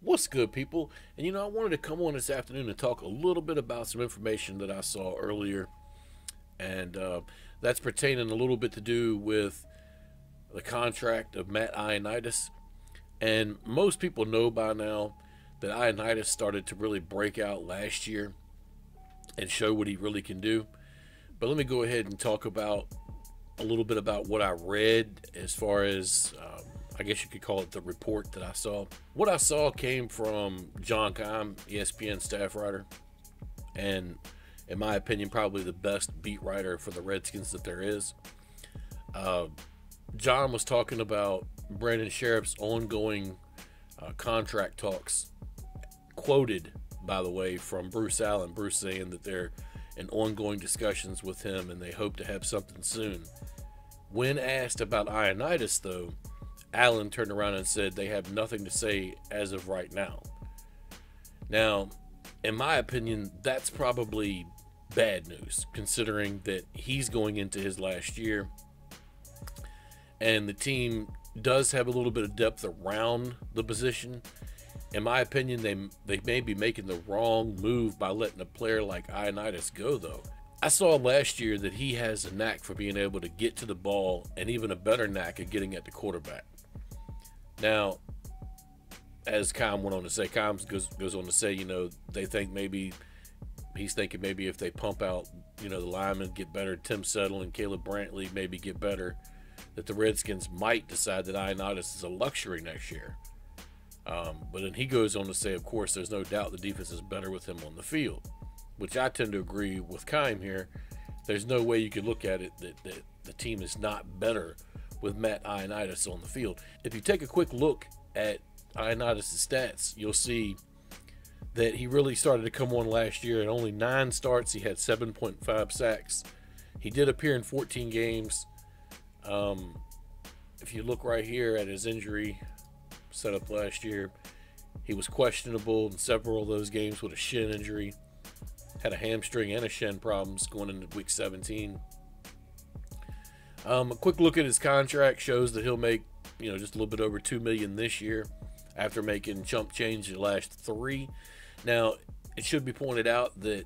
What's good, people? And I wanted to come on this afternoon and talk a little bit about some information that I saw earlier, and that's pertaining a little bit to do with the contract of Matt Ioannidis. And most people know by now that Ioannidis started to really break out last year and show what he really can do. But let me go ahead and talk about a little bit about what I read as far as I guess you could call it the report that I saw. What I saw came from John Keim, ESPN staff writer, and in my opinion, probably the best beat writer for the Redskins that there is. John was talking about Brandon Sheriff's ongoing contract talks, quoted, by the way, from Bruce Allen. Bruce saying that they're in ongoing discussions with him and they hope to have something soon. When asked about Ioannidis, though, Allen turned around and said they have nothing to say as of right now. Now, in my opinion, that's probably bad news, considering that he's going into his last year and the team does have a little bit of depth around the position. In my opinion, they may be making the wrong move by letting a player like Ioannidis go, though. I saw last year that he has a knack for being able to get to the ball and even a better knack at getting at the quarterback. Now, as Keim went on to say, Keim goes on to say, they think maybe he's thinking maybe if they pump out, the linemen get better, Tim Settle and Caleb Brantley maybe get better, that the Redskins might decide that Ioannidis is a luxury next year. But then he goes on to say, of course, there's no doubt the defense is better with him on the field, which I tend to agree with Keim here. There's no way you could look at it that the team is not better with Matt Ioannidis on the field. If you take a quick look at Ioannidis' stats, you'll see that he really started to come on last year. In only 9 starts, he had 7.5 sacks. He did appear in 14 games. If you look right here at his injury setup last year, he was questionable in several of those games with a shin injury. Had a hamstring and a shin problems going into week 17. A quick look at his contract shows that he'll make, just a little bit over $2 million this year after making chump change the last 3. Now, it should be pointed out that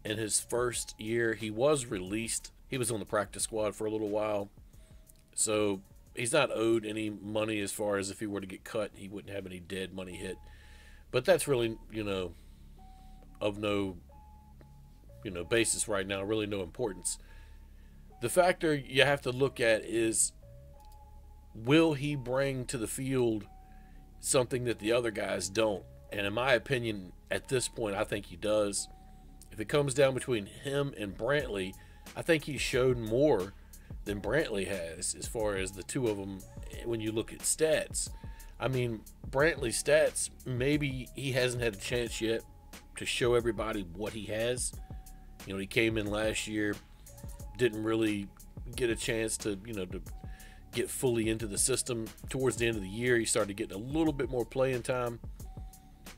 in his first year, he was released. He was on the practice squad for a little while. So he's not owed any money as far as if he were to get cut, he wouldn't have any dead money hit. But that's really, of no, basis right now, really no importance. The factor you have to look at is, will he bring to the field something that the other guys don't? And in my opinion, at this point, I think he does. If it comes down between him and Brantley, I think he's showed more than Brantley has as far as the two of them when you look at stats. I mean, Brantley's stats, maybe he hasn't had a chance yet to show everybody what he has. He came in last year, didn't really get a chance to get fully into the system. Towards the end of the year, he started getting a little bit more playing time.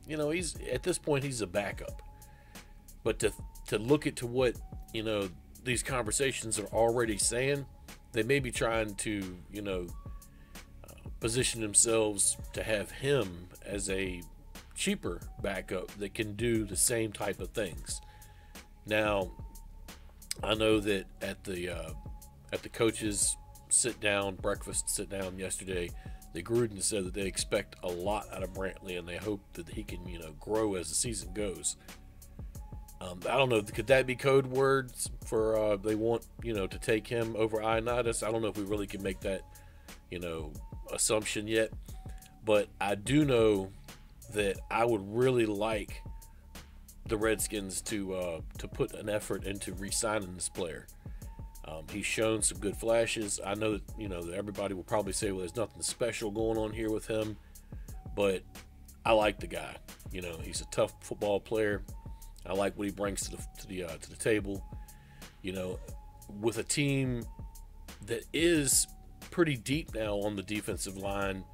He's at this point, he's a backup. But to look at what these conversations are already saying, they may be trying to position themselves to have him as a cheaper backup that can do the same type of things. Now, I know that at the coaches breakfast sit down yesterday, the Gruden said that they expect a lot out of Brantley and they hope that he can grow as the season goes. I don't know, could that be code words for they want to take him over Ioannidis? I don't know if we really can make that assumption yet, but I do know that I would really like the Redskins to put an effort into re-signing this player. He's shown some good flashes. I know that that everybody will probably say, well, there's nothing special going on here with him, but I like the guy. He's a tough football player. I like what he brings to the table. With a team that is pretty deep now on the defensive line,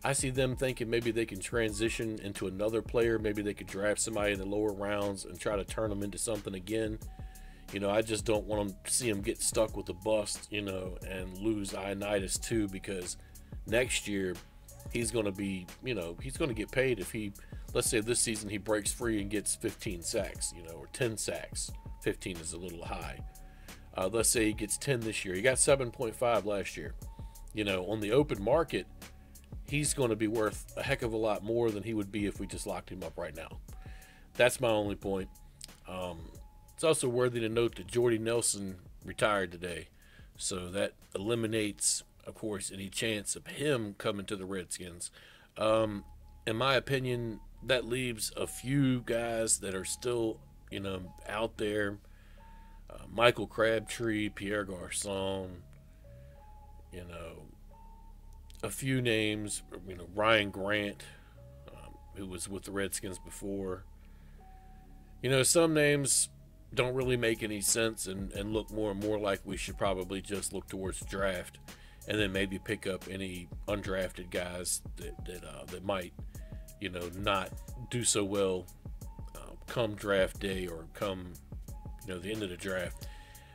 I see them thinking maybe they can transition into another player. Maybe they could draft somebody in the lower rounds and try to turn them into something again. I just don't want them to see him get stuck with the bust, and lose Ioannidis too, because next year he's going to be, he's going to get paid if he, let's say this season he breaks free and gets 15 sacks, or 10 sacks. 15 is a little high. Let's say he gets 10 this year. He got 7.5 last year. On the open market, he's going to be worth a heck of a lot more than he would be if we just locked him up right now. That's my only point. It's also worthy to note that Jordy Nelson retired today. So that eliminates, of course, any chance of him coming to the Redskins. In my opinion, that leaves a few guys that are still, out there. Michael Crabtree, Pierre Garcon, a few names, Ryan Grant, who was with the Redskins before. Some names don't really make any sense and look more and more like we should probably just look towards the draft and then maybe pick up any undrafted guys that might, not do so well come draft day or come, the end of the draft.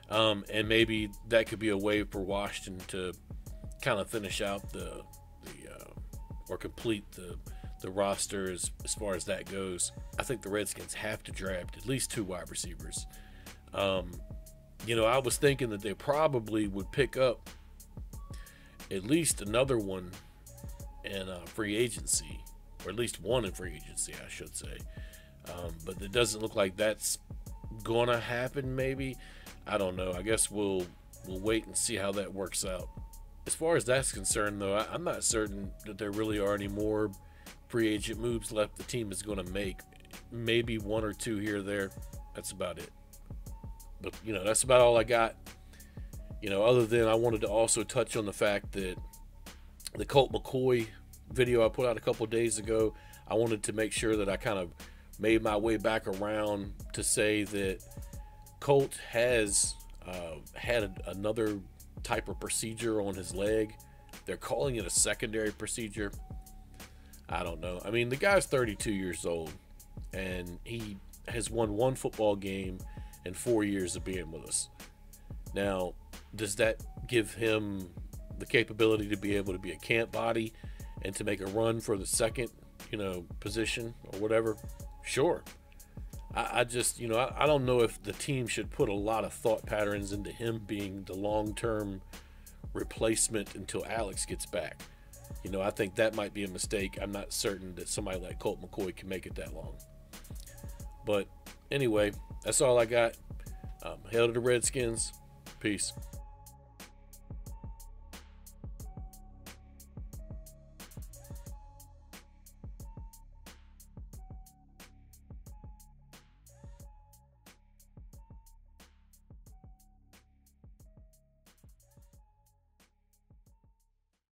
And maybe that could be a way for Washington to kind of finish out or complete the roster as far as that goes. I think the Redskins have to draft at least 2 wide receivers. I was thinking that they probably would pick up at least another one in free agency, or at least one in free agency, I should say. But it doesn't look like that's gonna happen. Maybe, I don't know. I guess we'll wait and see how that works out. As far as that's concerned, though, I'm not certain that there really are any more free agent moves left the team is going to make. Maybe 1 or 2 here or there. That's about it. But, that's about all I got. Other than I wanted to also touch on the fact that the Colt McCoy video I put out a couple of days ago, I wanted to make sure that I kind of made my way back around to say that Colt has had another type of procedure on his leg. They're calling it a secondary procedure. I don't know. I mean, the guy's 32 years old, and he has won 1 football game in 4 years of being with us. Now, does that give him the capability to be able to be a camp body and to make a run for the second, position or whatever? Sure. I just, I don't know if the team should put a lot of thought patterns into him being the long-term replacement until Alex gets back. I think that might be a mistake. I'm not certain that somebody like Colt McCoy can make it that long. But anyway, that's all I got. Hail to the Redskins. Peace.